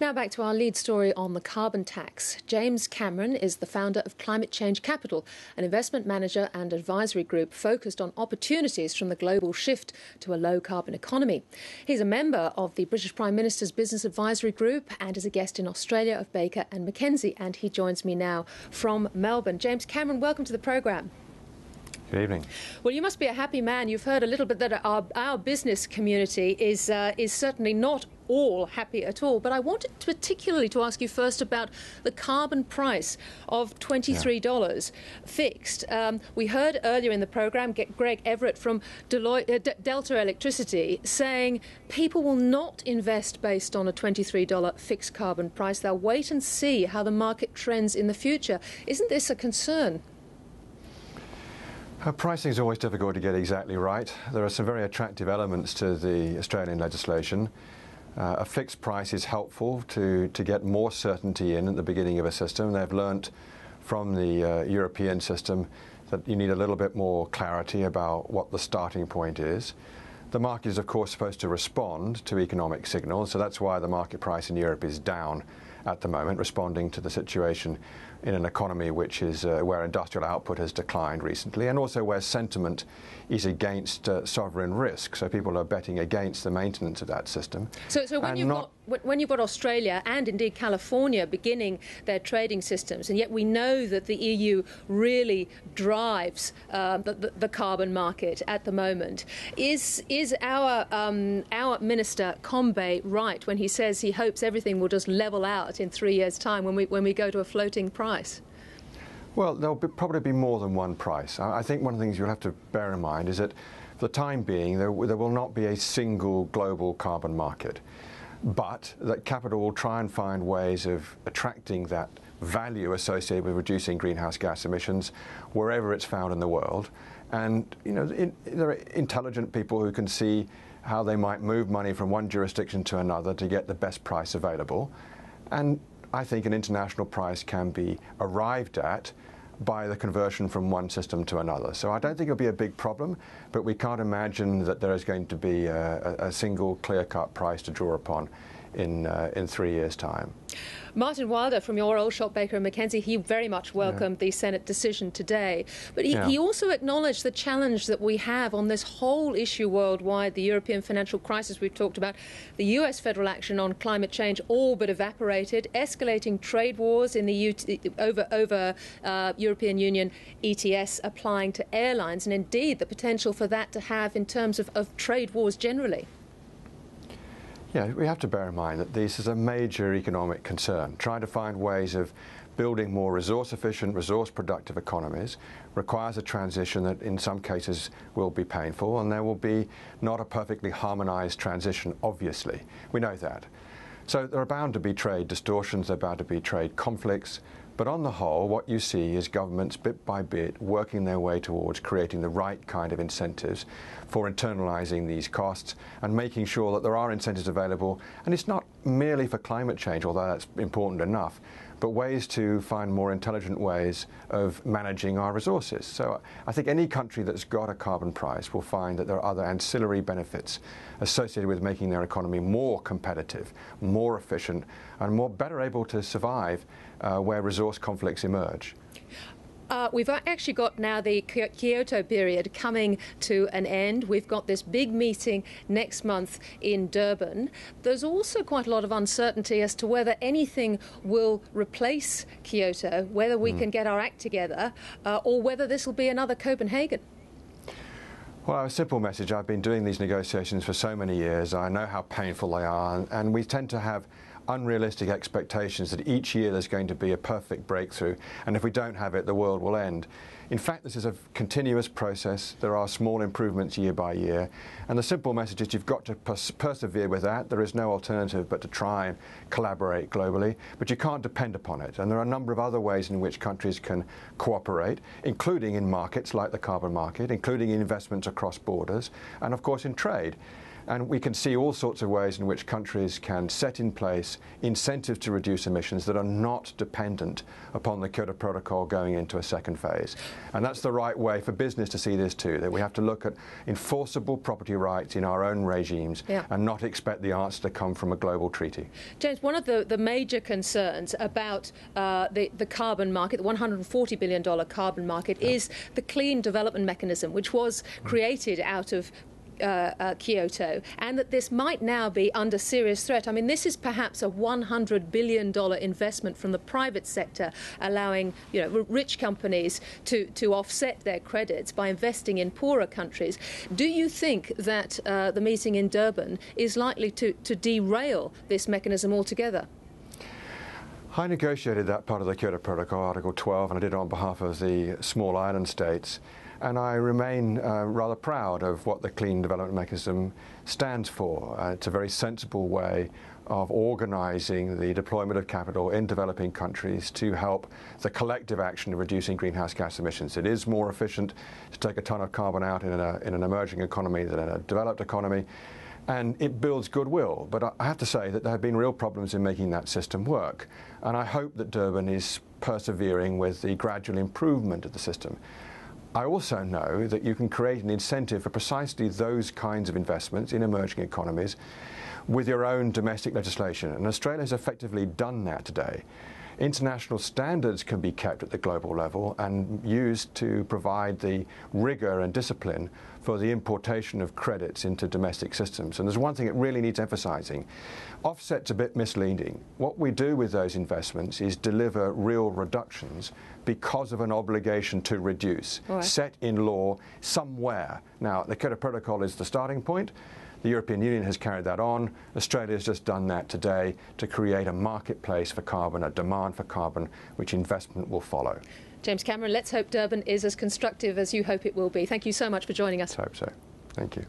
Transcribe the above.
Now back to our lead story on the carbon tax. James Cameron is the founder of Climate Change Capital, an investment manager and advisory group focused on opportunities from the global shift to a low-carbon economy. He's a member of the British Prime Minister's Business Advisory Group and is a guest in Australia of Baker & McKenzie, and he joins me now from Melbourne. James Cameron, welcome to the programme. Good evening. Well, you must be a happy man. You've heard a little bit that our business community is certainly not all happy at all. But I wanted particularly to ask you first about the carbon price of $23 fixed. We heard earlier in the programme Greg Everett from Delta Electricity saying people will not invest based on a $23 fixed carbon price. They'll wait and see how the market trends in the future. Isn't this a concern? Pricing is always difficult to get exactly right. There are some very attractive elements to the Australian legislation. A fixed price is helpful to get more certainty in at the beginning of a system. They've learnt from the European system that you need a little bit more clarity about what the starting point is. The market is, of course, supposed to respond to economic signals, so that's why the market price in Europe is down at the moment, responding to the situation in an economy which is where industrial output has declined recently, and also where sentiment is against sovereign risk. So people are betting against the maintenance of that system. So when you've got Australia and indeed California beginning their trading systems, and yet we know that the EU really drives the carbon market at the moment, is our Minister Combe right when he says he hopes everything will just level out in 3 years' time when we go to a floating price? Well, there'll probably be more than one price. I think one of the things you'll have to bear in mind is that for the time being there will not be a single global carbon market, but that capital will try and find ways of attracting that value associated with reducing greenhouse gas emissions wherever it's found in the world. And there are intelligent people who can see how they might move money from one jurisdiction to another to get the best price available. And I think an international price can be arrived at by the conversion from one system to another. So I don't think it'll be a big problem, but we can't imagine that there is going to be a single clear-cut price to draw upon in 3 years' time. Martin Wilder from your old shop, Baker & McKenzie, he very much welcomed the Senate decision today. But he also acknowledged the challenge that we have on this whole issue worldwide, the European financial crisis we've talked about, the US federal action on climate change all but evaporated, escalating trade wars in the over European Union ETS applying to airlines, and indeed the potential for that to have in terms of trade wars generally. Yeah, we have to bear in mind that this is a major economic concern. Trying to find ways of building more resource-efficient, resource-productive economies requires a transition that in some cases will be painful, and there will be not a perfectly harmonised transition, obviously. We know that. So there are bound to be trade distortions, there are bound to be trade conflicts, but on the whole, what you see is governments bit by bit working their way towards creating the right kind of incentives for internalising these costs and making sure that there are incentives available. And it's not merely for climate change, although that's important enough, but ways to find more intelligent ways of managing our resources. So I think any country that's got a carbon price will find that there are other ancillary benefits associated with making their economy more competitive, more efficient, and more better able to survive where resource conflicts emerge. We've actually got now the Kyoto period coming to an end. We've got this big meeting next month in Durban. There's also quite a lot of uncertainty as to whether anything will replace Kyoto, whether we can get our act together, or whether this will be another Copenhagen. Well, a simple message. I've been doing these negotiations for so many years. I know how painful they are, and we tend to have unrealistic expectations that each year there's going to be a perfect breakthrough, and if we don't have it, the world will end. In fact, this is a continuous process. There are small improvements year by year, and the simple message is you've got to persevere with that. There is no alternative but to try and collaborate globally, but you can't depend upon it. And there are a number of other ways in which countries can cooperate, including in markets like the carbon market, including in investments across borders, and of course in trade. And we can see all sorts of ways in which countries can set in place incentives to reduce emissions that are not dependent upon the Kyoto Protocol going into a second phase. And that's the right way for business to see this too, that we have to look at enforceable property rights in our own regimes and not expect the answer to come from a global treaty. James, one of the major concerns about the carbon market, the $140 billion carbon market, is the clean development mechanism, which was created out of Kyoto, and that this might now be under serious threat. I mean, this is perhaps a $100 billion investment from the private sector, allowing rich companies to offset their credits by investing in poorer countries. Do you think that the meeting in Durban is likely to derail this mechanism altogether? I negotiated that part of the Kyoto Protocol, Article 12, and I did it on behalf of the small island states. And I remain rather proud of what the Clean Development Mechanism stands for. It's a very sensible way of organising the deployment of capital in developing countries to help the collective action of reducing greenhouse gas emissions. It is more efficient to take a ton of carbon out in an emerging economy than in a developed economy, and it builds goodwill. But I have to say that there have been real problems in making that system work, and I hope that Durban is persevering with the gradual improvement of the system. I also know that you can create an incentive for precisely those kinds of investments in emerging economies with your own domestic legislation, and Australia has effectively done that today. International standards can be kept at the global level and used to provide the rigour and discipline for the importation of credits into domestic systems. And there's one thing that really needs emphasising. Offset's a bit misleading. What we do with those investments is deliver real reductions because of an obligation to reduce, set in law somewhere. Now, the Kyoto Protocol is the starting point. The European Union has carried that on. Australia has just done that today to create a marketplace for carbon, a demand for carbon, which investment will follow. James Cameron, let's hope Durban is as constructive as you hope it will be. Thank you so much for joining us. Let's hope so. Thank you.